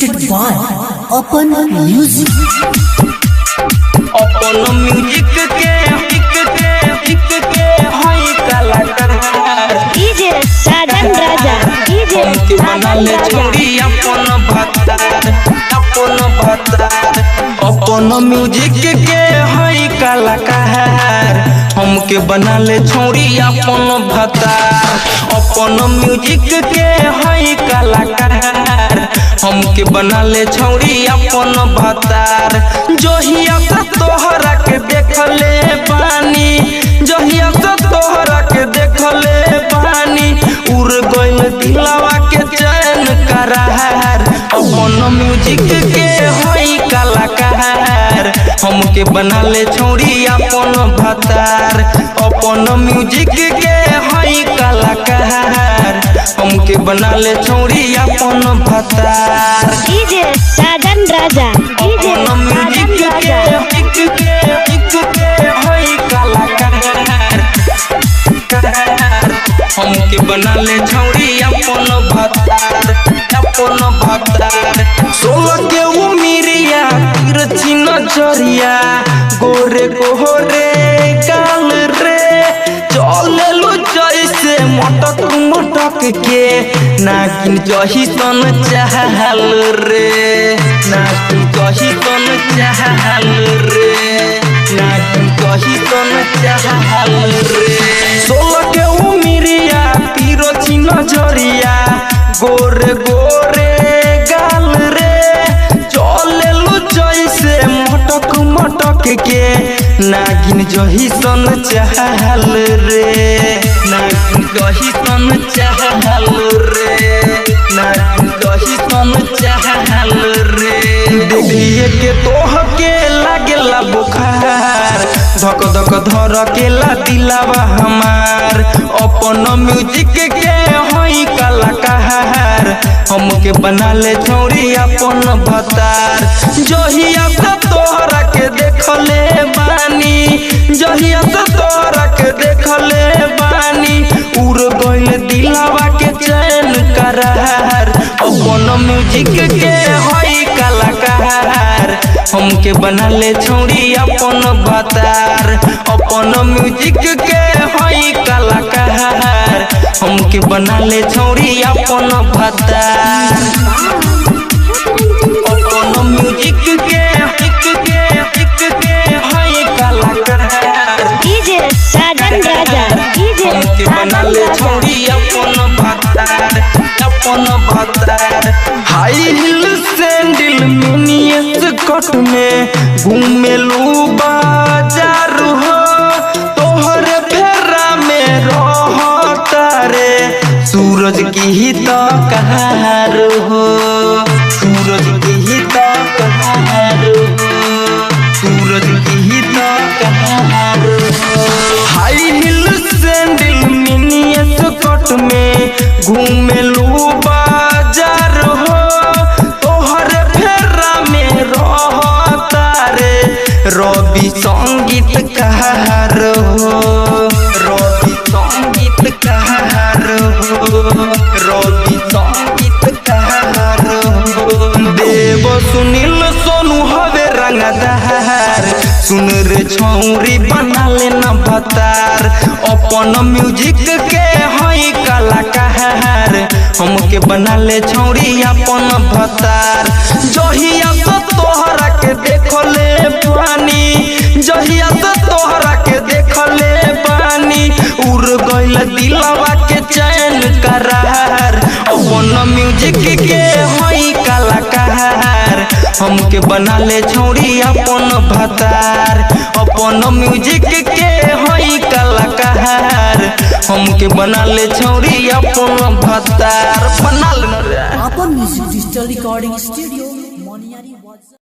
presented by Open Music। अपन music के हई कलाकार डीजे साजन राजा डीजे साजन राजा अपन भतार अपन म्यूजिक के हई कलाकार हमके बना ले छोड़ी अपन भतार अपन म्यूजिक के हई कलाकार हमके बना ले छोड़ी अपन भतार जोहिया से तोहरा के देखले पानी जोहिया से तोहरा के देखले पानी उड़ गइल दिलवा के चैन करार अपन म्यूजिक के हई कलाकार हमके बना ले छोड़ी अपन भतार अपन म्यूजिक के हई कलाकार हमके बना ले छोड़ी अपन भतार डीजे साजन राजा डीजे अपन म्यूजिक के हई कलाकार हमके बना ले छोड़ी अपन भतार सोलह के उमिरिया तिरछी नजरिया गोरे गोरे गाल रे चले लो जैसे मटक के नागिन जही सन चाहल रे नागिन जही सन चाहल रे नागिन जही सन चाहल रे सोलह के उमिरिया तिरछी नजरिया गोरे गोरे गाल रे चले लो जैसे मटक के नागिन जही सन चाहल रे नागिन जही सन चाहल रे नागिन जही सन चाहल रे देखिए के तोह के लागेला बुखार धक धक धर के ला दिलावा हमार अपन म्यूजिक के हई कलाकार हमके बना ले छोड़ी अपन भतार जहिया से तोहरा के देखले बानी जहिया से तोहरा के देखले बानी उड़ गइल दिलावा के चैन करार अपन म्यूजिक के हई कलाकार हमके बना ले छोड़ी अपन भतार अपन म्यूजिक के हई कलाकार हमके बना ले छोड़ी अपन भतार अपन म्यूजिक के हई कलाकार डीजे साजन राजा डीजे हमके बना ले छोड़ी अपन भतार हाई हिल सैंडल मिनियस कट में घूमेलू बाजार हो तोहर फेरा में रहता रे सूरज की ही तो कहार हो सूरज की ही तो कहार हो सूरज की ही तो कहार हो हाई हिल सैंडल मिनियस कट में घूमेलू बाजार हो तोहर फेरा में रहता रे रवि संगीत कहार हो रवि संगीत कहार हो रवि संगीत कहार हो देव सुनील सोनू हवे रंगदार सुन रे छौरी बना लेना भतार अपन म्यूजिक के हई कलाकार हमके बना ले छौरी अपन भतार जहिया से तोहरा के देखले पानी जहिया से तोहरा के देखले पानी उड़ गइल दिलवा के चैन करार अपन म्यूजिक के हई कलाकार हमके बना ले छोड़ी अपन भतार अपन म्यूजिक के हई कलाकार हमके बना ले छोड़ी अपन भतार बना ले Open Music Digital Recording Studio, Moniari।